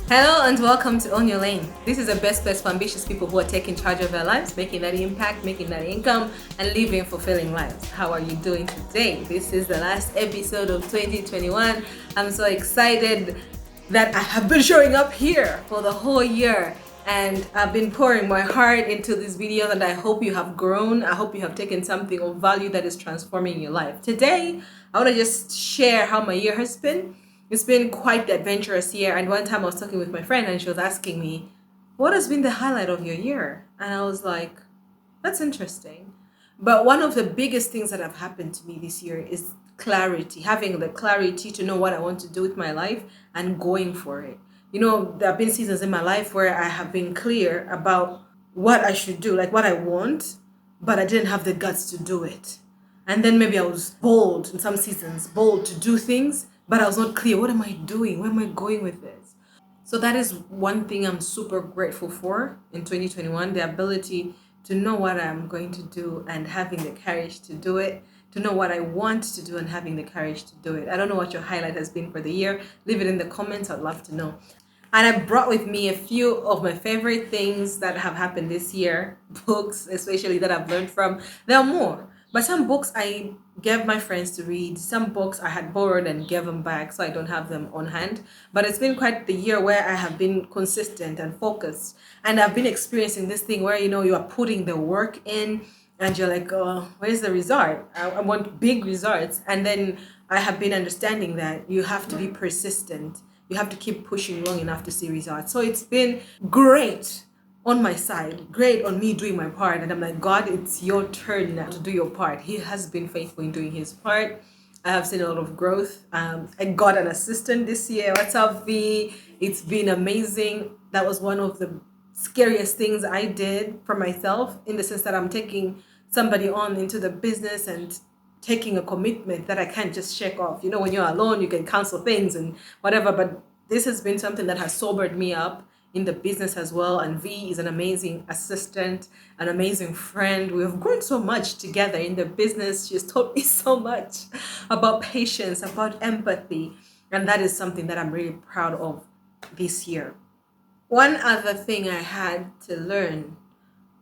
Hello and welcome to Own Your Lane. This is the best place for ambitious people who are taking charge of their lives, making that impact, making that income, and living fulfilling lives. How are you doing today? This is the last episode of 2021. I'm so excited that I have been showing up here for the whole year. And I've been pouring my heart into these videos, and I hope you have grown. I hope you have taken something of value that is transforming your life. Today, I want to just share how my year has been. It's been quite the adventurous year. And one time I was talking with my friend and she was asking me, what has been the highlight of your year? And I was like, that's interesting. But one of the biggest things that have happened to me this year is clarity, having the clarity to know what I want to do with my life and going for it. You know, there have been seasons in my life where I have been clear about what I should do, like what I want, but I didn't have the guts to do it. And then maybe I was bold in some seasons, bold to do things, but I was not clear. What am I doing? Where am I going with this? So that is one thing I'm super grateful for in 2021, the ability to know what I'm going to do and having the courage to do it, to know what I want to do and having the courage to do it. I don't know what your highlight has been for the year. Leave it in the comments. I'd love to know. And I brought with me a few of my favorite things that have happened this year, books, especially that I've learned from. There are more. But some books I gave my friends to read. Some books I had borrowed and gave them back, so I don't have them on hand. But it's been quite the year where I have been consistent and focused. And I've been experiencing this thing where, you are putting the work in and you're like, oh, where's the result? I want big results. And then I have been understanding that you have to be persistent. You have to keep pushing long enough to see results. So it's been great on my side, great on me doing my part. And I'm like, God, it's your turn now to do your part. He has been faithful in doing his part. I have seen a lot of growth. I got an assistant this year. What's up, V? It's been amazing. That was one of the scariest things I did for myself, in the sense that I'm taking somebody on into the business and taking a commitment that I can't just shake off. You know, when you're alone, you can cancel things and whatever. But this has been something that has sobered me up in the business as well. And V is an amazing assistant, an amazing friend. We have grown so much together in the business. She's taught me so much about patience, about empathy. And that is something that I'm really proud of this year. One other thing I had to learn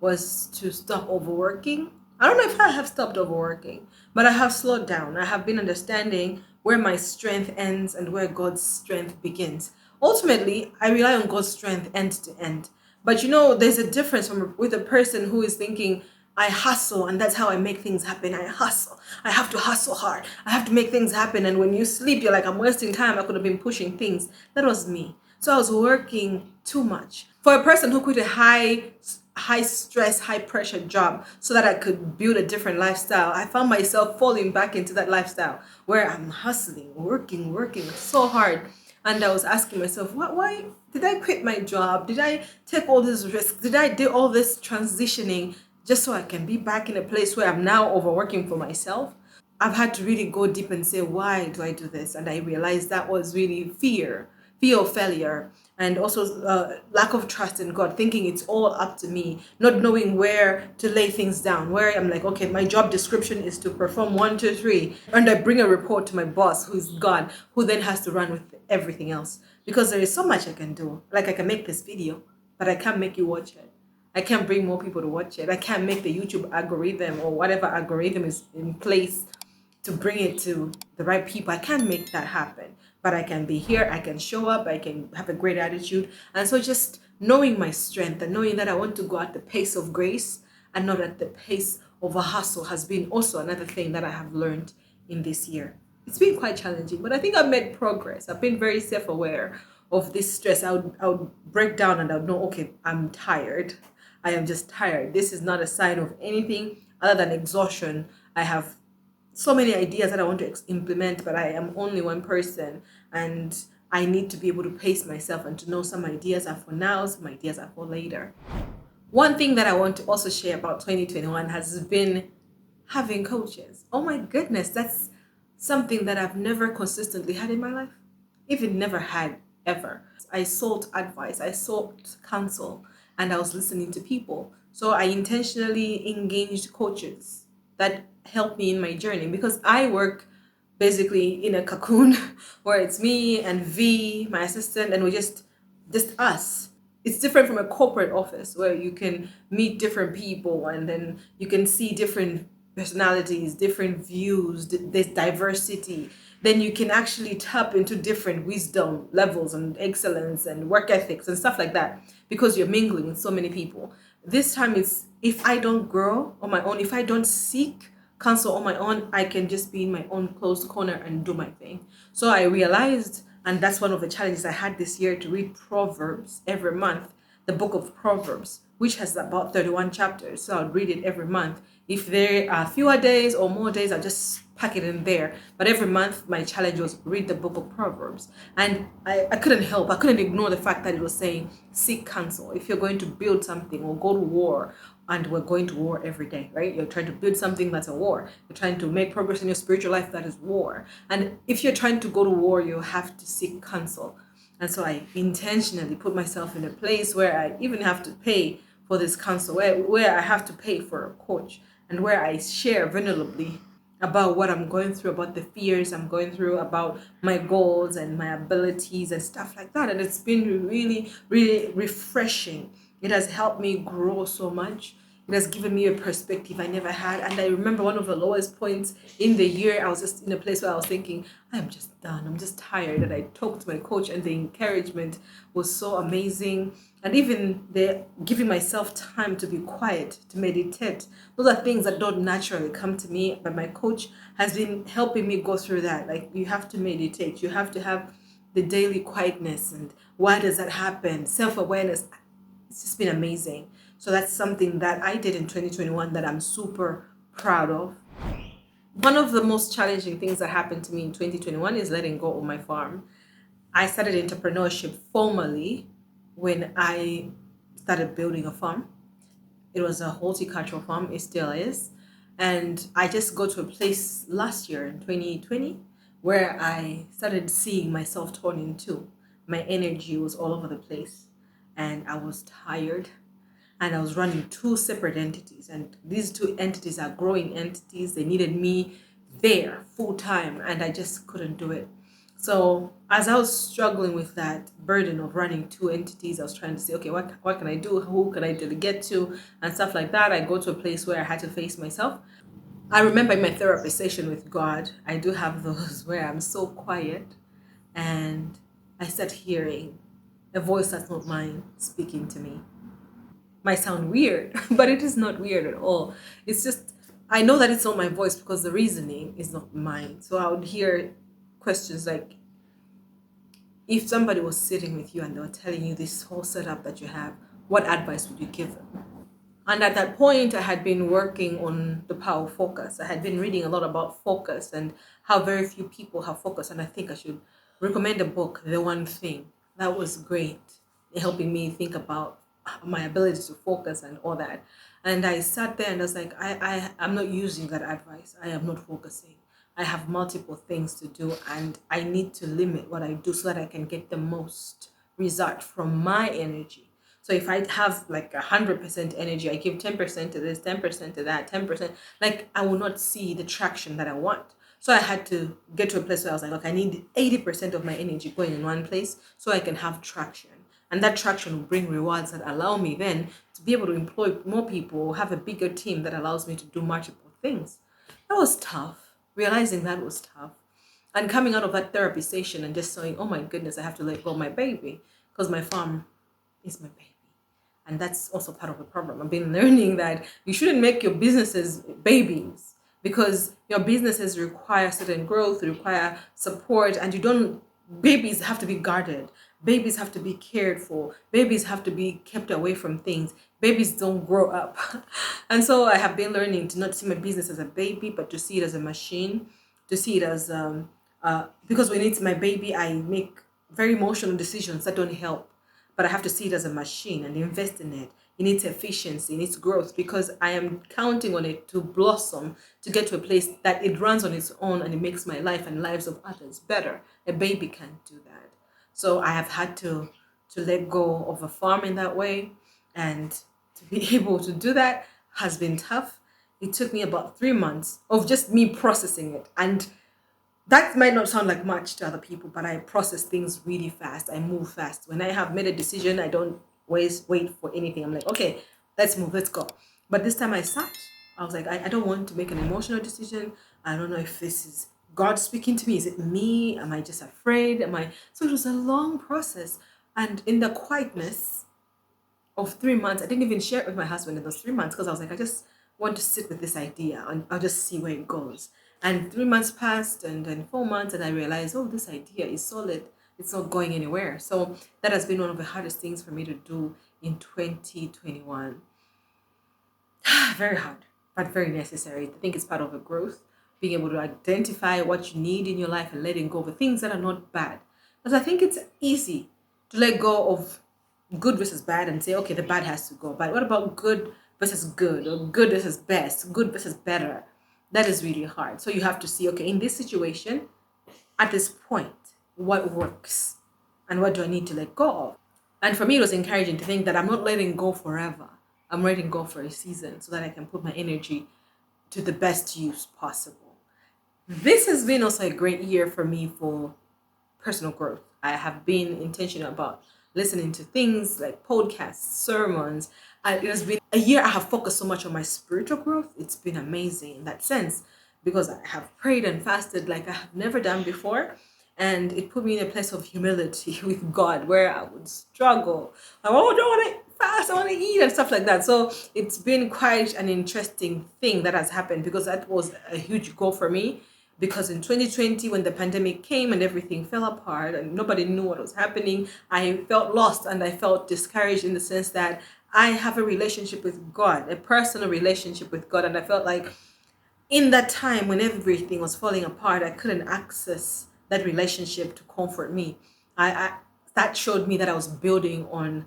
was to stop overworking. I don't know if I have stopped overworking, but I have slowed down. I have been understanding where my strength ends and where God's strength begins. Ultimately, I rely on God's strength end to end. But there's a difference with a person who is thinking, I hustle and that's how I make things happen. I hustle. I have to hustle hard. I have to make things happen. And when you sleep, you're like, I'm wasting time. I could have been pushing things. That was me. So I was working too much. For a person who quit a high stress, high pressure job so that I could build a different lifestyle, I found myself falling back into that lifestyle where I'm hustling, working so hard. And I was asking myself, why did I quit my job? Did I take all this risk? Did I do all this transitioning just so I can be back in a place where I'm now overworking for myself? I've had to really go deep and say, why do I do this? And I realized that was really fear of failure, and also lack of trust in God, thinking it's all up to me, not knowing where to lay things down, where I'm like, okay, my job description is to perform 1, 2, 3. And I bring a report to my boss, who's God, who then has to run with everything else. Because there is so much I can do. Like, I can make this video, but I can't make you watch it. I can't bring more people to watch it. I can't make the YouTube algorithm or whatever algorithm is in place to bring it to the right people. I can't make that happen, but I can be here. I can show up. I can have a great attitude. And so just knowing my strength and knowing that I want to go at the pace of grace and not at the pace of a hustle has been also another thing that I have learned in this year. It's been quite challenging, but I think I've made progress. I've been very self-aware of this stress. I would break down and I would know, okay, I'm tired. I am just tired. This is not a sign of anything other than exhaustion. I have so many ideas that I want to implement, but I am only one person, and I need to be able to pace myself and to know some ideas are for now, some ideas are for later. One thing that I want to also share about 2021 has been having coaches. Oh my goodness, that's something that I've never consistently had in my life, even never had ever. I sought advice, I sought counsel, and I was listening to people. So I intentionally engaged coaches that help me in my journey, because I work basically in a cocoon where it's me and V, my assistant, and we just just us. It's different from a corporate office where you can meet different people and then you can see different personalities, different views, there's diversity. Then you can actually tap into different wisdom levels and excellence and work ethics and stuff like that because you're mingling with so many people. This time it's if I don't grow on my own, if I don't seek counsel on my own, I can just be in my own closed corner and do my thing. So I realized, and that's one of the challenges I had this year, to read Proverbs every month, the book of Proverbs, which has about 31 chapters. So I'll read it every month. If there are fewer days or more days, I'll just pack it in there. But every month, my challenge was read the book of Proverbs. And I couldn't help, I couldn't ignore the fact that it was saying, seek counsel. If you're going to build something or go to war, and we're going to war every day, right? You're trying to build something, that's a war. You're trying to make progress in your spiritual life, that is war. And if you're trying to go to war, you have to seek counsel. And so I intentionally put myself in a place where I even have to pay for this counsel, where I have to pay for a coach, and where I share vulnerably about what I'm going through, about the fears I'm going through, about my goals and my abilities and stuff like that. And it's been really, really refreshing. It has helped me grow so much. It has given me a perspective I never had. And I remember one of the lowest points in the year, I was just in a place where I was thinking, I'm just done. I'm just tired. And I talked to my coach, and the encouragement was so amazing. And even the giving myself time to be quiet, to meditate. Those are things that don't naturally come to me. But my coach has been helping me go through that. Like, you have to meditate. You have to have the daily quietness. And why does that happen? Self-awareness. It's just been amazing. So that's something that I did in 2021 that I'm super proud of. One of the most challenging things that happened to me in 2021 is letting go of my farm. I started entrepreneurship formally when I started building a farm. It was a horticultural farm, it still is. And I just got to a place last year in 2020 where I started seeing myself torn in two. My energy was all over the place and I was tired, and I was running two separate entities, and these two entities are growing entities. They needed me there full time, and I just couldn't do it. So as I was struggling with that burden of running two entities, I was trying to say, okay, what can I do? Who can I delegate to? And stuff like that. I go to a place where I had to face myself. I remember in my therapy session with God, I do have those where I'm so quiet and I start hearing a voice that's not mine speaking to me. Might sound weird, but it is not weird at all. It's just, I know that it's not my voice because the reasoning is not mine. So I would hear questions like, if somebody was sitting with you and they were telling you this whole setup that you have, what advice would you give them? And at that point, I had been working on the power of focus. I had been reading a lot about focus and how very few people have focus. And I think I should recommend a book, The One Thing. That was great, helping me think about my ability to focus and all that. And I sat there and I was like, I'm not using that advice. I am not focusing. I have multiple things to do and I need to limit what I do so that I can get the most result from my energy. So if I have like 100% energy, I give 10% to this, 10% to that, 10%, like I will not see the traction that I want. So I had to get to a place where I was like, look, I need 80% of my energy going in one place so I can have traction. And that traction will bring rewards that allow me then to be able to employ more people, have a bigger team that allows me to do multiple things. That was tough. Realizing that was tough. And coming out of that therapy session and just saying, oh my goodness, I have to let go of my baby because my farm is my baby. And that's also part of the problem. I've been learning that you shouldn't make your businesses babies because your businesses require certain growth, require support, and babies have to be guarded. Babies have to be cared for. Babies have to be kept away from things. Babies don't grow up. And so I have been learning to not see my business as a baby, but to see it as a machine, to see it as, because when it's my baby, I make very emotional decisions that don't help. But I have to see it as a machine and invest in it, in its efficiency, in its growth, because I am counting on it to blossom, to get to a place that it runs on its own and it makes my life and lives of others better. A baby can't do that. So I have had to let go of a farm in that way. And to be able to do that has been tough. It took me about 3 months of just me processing it. And That might not sound like much to other people, but I process things really fast. I move fast. When I have made a decision, I don't wait for anything. I'm like, okay, let's move, let's go. But this time I sat, I was like, I don't want to make an emotional decision. I don't know if this is God speaking to me. Is it me? Am I just afraid? So it was a long process. And in the quietness of 3 months, I didn't even share it with my husband in those 3 months because I was like, I just want to sit with this idea and I'll just see where it goes. And 3 months passed and then 4 months, and I realized, oh, this idea is solid. It's not going anywhere. So that has been one of the hardest things for me to do in 2021. Very hard, but very necessary. I think it's part of a growth, being able to identify what you need in your life and letting go of the things that are not bad. Because I think it's easy to let go of good versus bad and say, okay, the bad has to go. But what about good versus good, or good versus best, good versus better? That is really hard. So you have to see, okay, in this situation, at this point, what works and what do I need to let go of? And for me, it was encouraging to think that I'm not letting go forever. I'm letting go for a season so that I can put my energy to the best use possible. This has been also a great year for me for personal growth. I have been intentional about listening to things like podcasts, sermons. And it has been a year I have focused so much on my spiritual growth. It's been amazing in that sense because I have prayed and fasted like I have never done before. And it put me in a place of humility with God where I would struggle. Like, oh, I don't want to fast, I want to eat and stuff like that. So it's been quite an interesting thing that has happened because that was a huge goal for me. Because in 2020, when the pandemic came and everything fell apart and nobody knew what was happening, I felt lost and I felt discouraged in the sense that I have a relationship with God, a personal relationship with God. And I felt like in that time when everything was falling apart, I couldn't access that relationship to comfort me. I that showed me that I was building on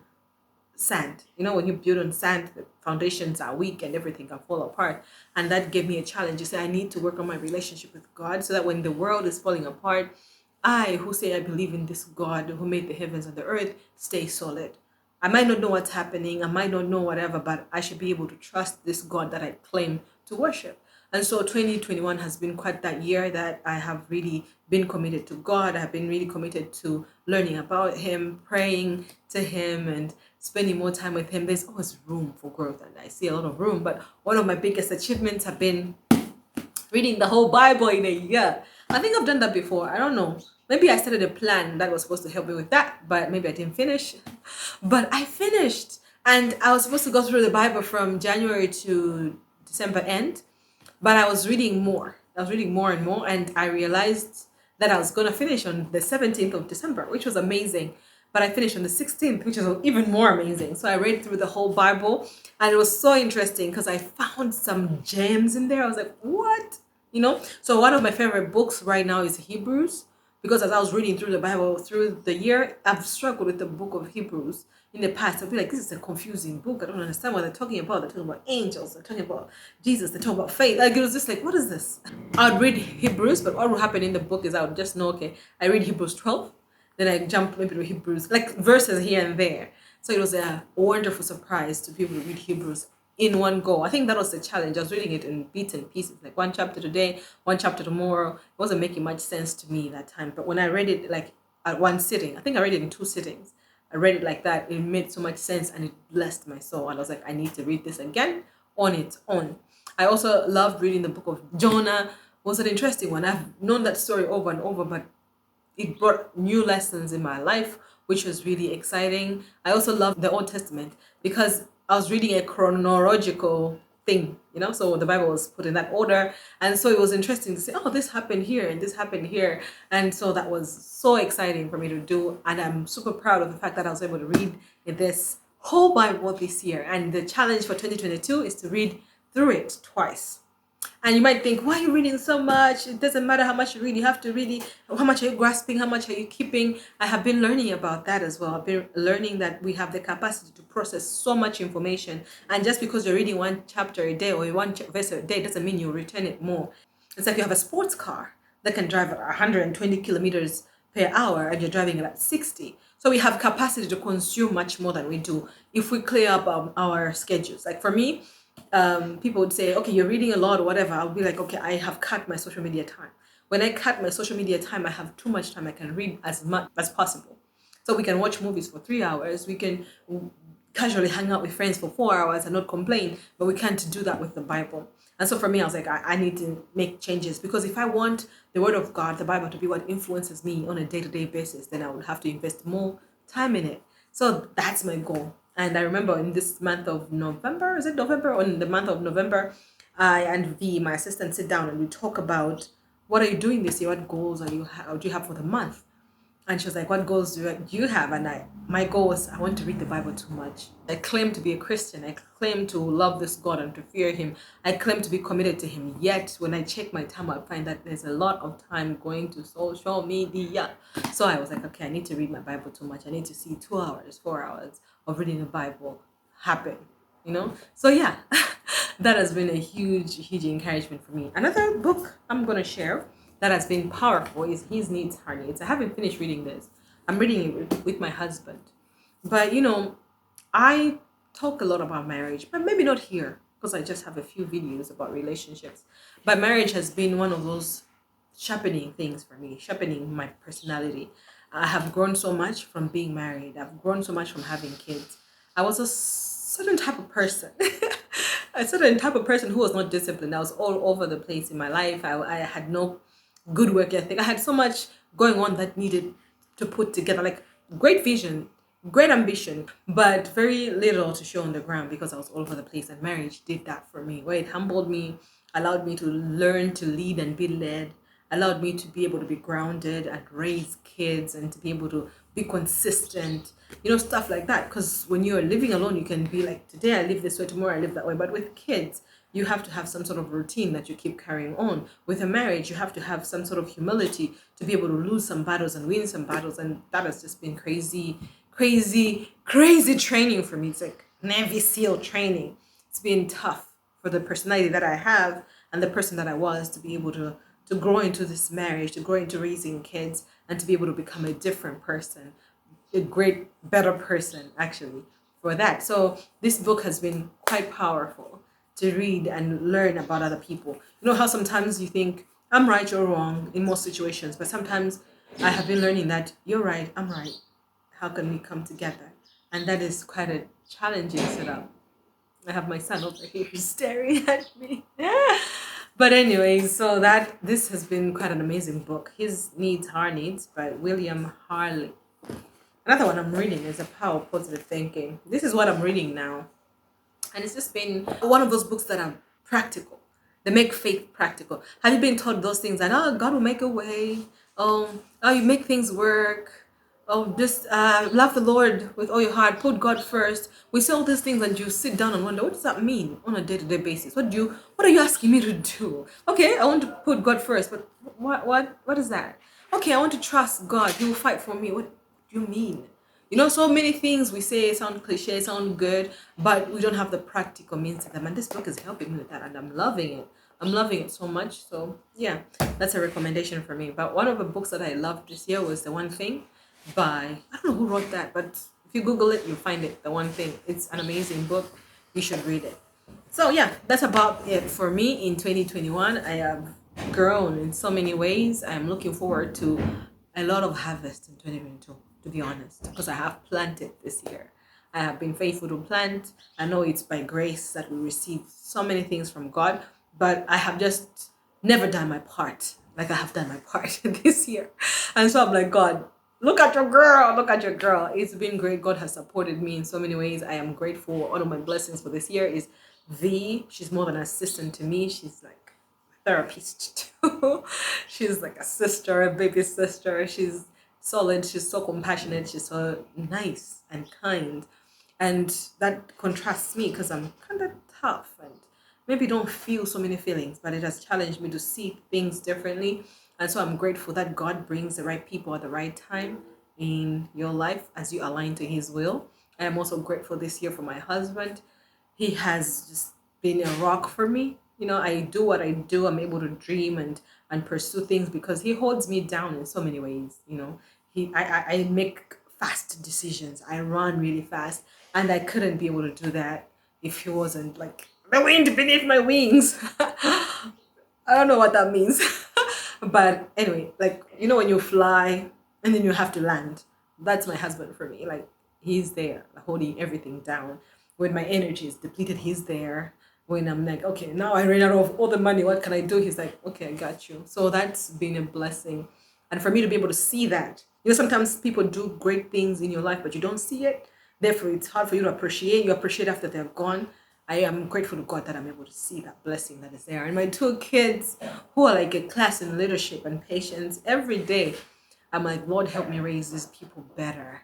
sand. When you build on sand, the foundations are weak and everything can fall apart. And that gave me a challenge. You say, I need to work on my relationship with God so that when the world is falling apart, I, who say I believe in this God who made the heavens and the earth, stay solid. I might not know what's happening, I might not know whatever, but I should be able to trust this God that I claim to worship. And so 2021 has been quite that year that I have really been committed to God. I have been really committed to learning about Him, praying to Him, and spending more time with Him. There's always room for growth, and I see a lot of room. But one of my biggest achievements have been reading the whole Bible in a year. I think I've done that before. I don't know. Maybe I started a plan that was supposed to help me with that, but maybe I didn't finish. But I finished. And I was supposed to go through the Bible from January to December end. But I was reading more. I was reading more and more. And I realized that I was going to finish on the 17th of December, which was amazing. But I finished on the 16th, which is even more amazing. So I read through the whole Bible. And it was so interesting because I found some gems in there. I was like, what? So one of my favorite books right now is Hebrews, because as I was reading through the Bible through the year, I've struggled with the book of Hebrews in the past. I'd be like, this is a confusing book. I don't understand what they're talking about. They're talking about angels. They're talking about Jesus. They're talking about faith. Like, it was just like, what is this? I'd read Hebrews, but what would happen in the book is I would just know, okay, I read Hebrews 12, then I jump maybe to Hebrews, like verses here and there. So it was a wonderful surprise to be able to read Hebrews in one go. I think that was the challenge. I was reading it in bits and pieces, like one chapter today, one chapter tomorrow. It wasn't making much sense to me that time. But when I read it like at one sitting, I think I read it in 2 sittings. I read it like that. It made so much sense and it blessed my soul. And I was like, I need to read this again on its own. I also loved reading the book of Jonah. It was an interesting one. I've known that story over and over, but it brought new lessons in my life, which was really exciting. I also loved the Old Testament because I was reading a chronological thing, so the Bible was put in that order. And so it was interesting to say, oh, this happened here and this happened here. And so that was so exciting for me to do. And I'm super proud of the fact that I was able to read this whole Bible this year. And the challenge for 2022 is to read through it twice. And you might think, why are you reading so much? It doesn't matter how much you read. You have to really, how much are you grasping? How much are you keeping? I have been learning about that as well. I've been learning that we have the capacity to process so much information. And just because you're reading one chapter a day or one verse a day doesn't mean you'll return it more. It's like you have a sports car that can drive at 120 kilometers per hour and you're driving it at 60. So we have capacity to consume much more than we do if we clear up our schedules. Like for me, people would say, okay, you're reading a lot or whatever. I'll be like, okay, I have cut my social media time. When I cut my social media time, I have too much time. I can read as much as possible. So we can watch movies for 3 hours. We can casually hang out with friends for 4 hours and not complain, but we can't do that with the Bible. And so for me, I was like, I need to make changes, because if I want the Word of God, the Bible, to be what influences me on a day-to-day basis, then I would have to invest more time in it. So that's my goal. And I remember in this month of November, is it November? Or in the month of November, I and V, my assistant, sit down and we talk about what are you doing this year? What goals do you have for the month? And she was like, what goals do you have? And my goal was, I want to read the Bible too much. I claim to be a Christian. I claim to love this God and to fear him. I claim to be committed to him. Yet, when I check my time, I find that there's a lot of time going to social media. So I was like, okay, I need to read my Bible too much. I need to see 2 hours, 4 hours of reading the Bible happen, So yeah, that has been a huge, huge encouragement for me. Another book I'm going to share that has been powerful is His Needs, Her Needs. I haven't finished reading this. I'm reading it with my husband. But, I talk a lot about marriage, but maybe not here, because I just have a few videos about relationships. But marriage has been one of those sharpening things for me, sharpening my personality. I have grown so much from being married. I've grown so much from having kids. I was a certain type of person. A certain type of person who was not disciplined. I was all over the place in my life. I had no good work ethic. I had so much going on that needed to put together, like great vision, great ambition, but very little to show on the ground, because I was all over the place. And marriage did that for me, where it humbled me, allowed me to learn to lead and be led, allowed me to be able to be grounded and raise kids and to be able to be consistent, stuff like that. Because when you're living alone, you can be like, today I live this way, tomorrow I live that way. But with kids, you have to have some sort of routine that you keep carrying on. With a marriage, you have to have some sort of humility to be able to lose some battles and win some battles. And that has just been crazy, crazy, crazy training for me. It's like Navy SEAL training. It's been tough for the personality that I have and the person that I was to be able to grow into this marriage, to grow into raising kids, and to be able to become a different person, a great, better person, actually, for that. So this book has been quite powerful to read and learn about other people. You know how sometimes you think, I'm right, you're wrong in most situations, but sometimes I have been learning that you're right, I'm right. How can we come together? And that is quite a challenging setup. I have my son over here who's staring at me. But anyway, so this has been quite an amazing book. His Needs, Her Needs by William Harley. Another one I'm reading is The Power of Positive Thinking. This is what I'm reading now. And it's just been one of those books that are practical. They make faith practical. Have you been taught those things that, God will make a way? You make things work. Just love the Lord with all your heart. Put God first. We say all these things and you sit down and wonder, what does that mean on a day-to-day basis? What are you asking me to do? Okay, I want to put God first, but what is that? Okay, I want to trust God. He will fight for me. What do you mean? So many things we say sound cliche, sound good, but we don't have the practical means to them. And this book is helping me with that, and I'm loving it. I'm loving it so much. So yeah, that's a recommendation for me. But one of the books that I loved this year was The One Thing by, I don't know who wrote that, but if you Google it, you'll find it. The One Thing. It's an amazing book. You should read it. So yeah, that's about it for me in 2021. I have grown in so many ways. I'm looking forward to a lot of harvest in 2022, to be honest, because I have planted this year. I have been faithful to plant. I know it's by grace that we receive so many things from God, but I have just never done my part like I have done my part this year. And so I'm like, God, look at your girl. Look at your girl. It's been great. God has supported me in so many ways. I am grateful. One of my blessings for this year is she's more than an assistant to me. She's like a therapist too. She's like a sister, a baby sister. She's solid. She's so compassionate. She's so nice and kind. And that contrasts me because I'm kind of tough and maybe don't feel so many feelings, but it has challenged me to see things differently. And so I'm grateful that God brings the right people at the right time in your life as you align to His will. I am also grateful this year for my husband. He has just been a rock for me. I do what I do. I'm able to dream and pursue things because he holds me down in so many ways. I make fast decisions. I run really fast, and I couldn't be able to do that if he wasn't like the wind beneath my wings. I don't know what that means. But anyway, like, when you fly and then you have to land, that's my husband for me. Like, he's there holding everything down. When my energy is depleted, he's there. When I'm like, okay, now I ran out of all the money, what can I do? He's like, okay, I got you. So that's been a blessing. And for me to be able to see that, sometimes people do great things in your life, but you don't see it. Therefore, it's hard for you to appreciate. You appreciate after they're gone. I am grateful to God that I'm able to see that blessing that is there. And my two kids, who are like a class in leadership and patience, every day, I'm like, Lord, help me raise these people better.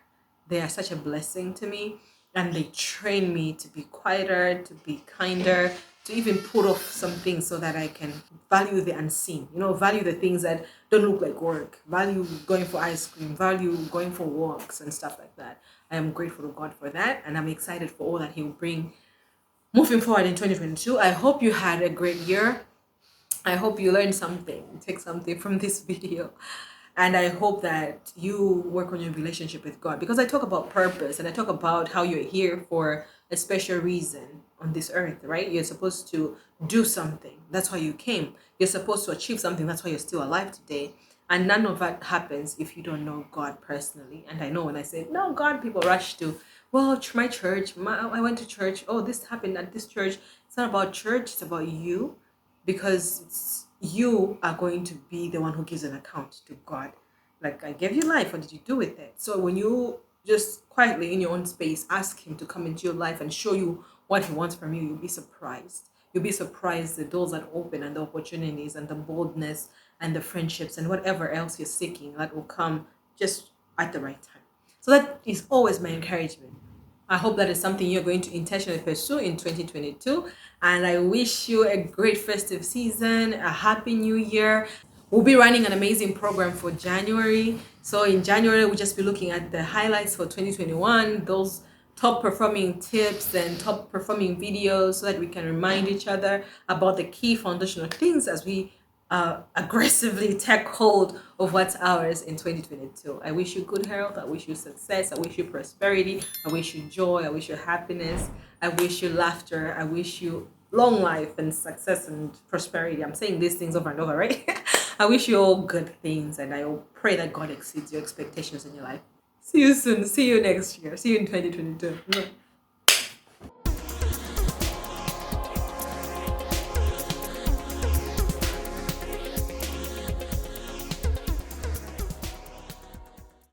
They are such a blessing to me. And they train me to be quieter, to be kinder, to even put off some things so that I can value the unseen, value the things that don't look like work, value going for ice cream, value going for walks and stuff like that. I am grateful to God for that. And I'm excited for all that He will bring moving forward in 2022. I hope you had a great year. I hope you learned something, take something from this video. And I hope that you work on your relationship with God, because I talk about purpose and I talk about how you're here for a special reason on this earth, right? You're supposed to do something. That's why you came. You're supposed to achieve something. That's why you're still alive today. And none of that happens if you don't know God personally. And I know when I say, no, God, people rush to, well, my church, I went to church. Oh, this happened at this church. It's not about church. It's about you, because you are going to be the one who gives an account to God. Like, I gave you life. What did you do with it? So when you just quietly in your own space ask Him to come into your life and show you what He wants from you, you'll be surprised. You'll be surprised the doors that open and the opportunities and the boldness and the friendships and whatever else you're seeking that will come just at the right time. So that is always my encouragement. I hope that is something you're going to intentionally pursue in 2022. And I wish you a great festive season, a happy new year. We'll be running an amazing program for January. So in January, we'll just be looking at the highlights for 2021, those top performing tips and top performing videos, so that we can remind each other about the key foundational things as we aggressively take hold of what's ours in 2022. I wish you good health. I wish you success. I wish you prosperity. I wish you joy. I wish you happiness. I wish you laughter. I wish you long life and success and prosperity. I'm saying these things over and over, right? I wish you all good things, and I pray that God exceeds your expectations in your life. See you soon. See you next year. See you in 2022.